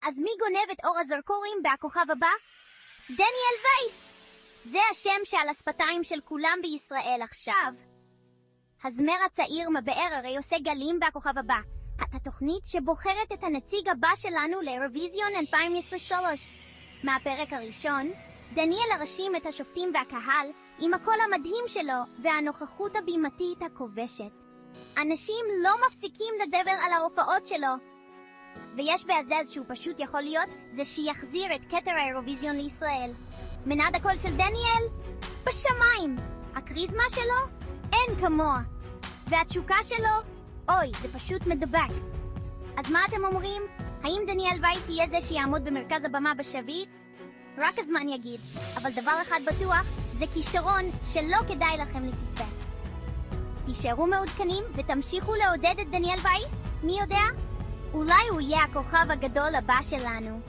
אז מי גונב את אור הזרקורים בכוכב הבא? דניאל וייס! זה השם שעל השפתיים של כולם בישראל עכשיו. הזמר הצעיר מבאר הרי עושה גלים בכוכב הבא. התוכנית שבוחרת את הנציג הבא שלנו לאירוויזיון 2023. מהפרק הראשון, דניאל הרשים את השופטים והקהל עם הקול המדהים שלו והנוכחות הבימתית הכובשת. אנשים לא מפסיקים לדבר על ההופעות שלו. ויש בהזז שהוא פשוט יכול להיות זה שיחזיר את כתר האירוויזיון לישראל. מנעד הקול של דניאל? בשמיים! הקריזמה שלו? אין כמוה. והתשוקה שלו? אוי, זה פשוט מדבק. אז מה אתם אומרים? האם דניאל וייס יהיה זה שיעמוד במרכז הבמה בשוויץ? רק הזמן יגיד, אבל דבר אחד בטוח, זה כישרון שלא כדאי לכם לפספס. תישארו מעודכנים ותמשיכו לעודד את דניאל וייס? מי יודע? אולי הוא יהיה הכוכב הגדול הבא שלנו.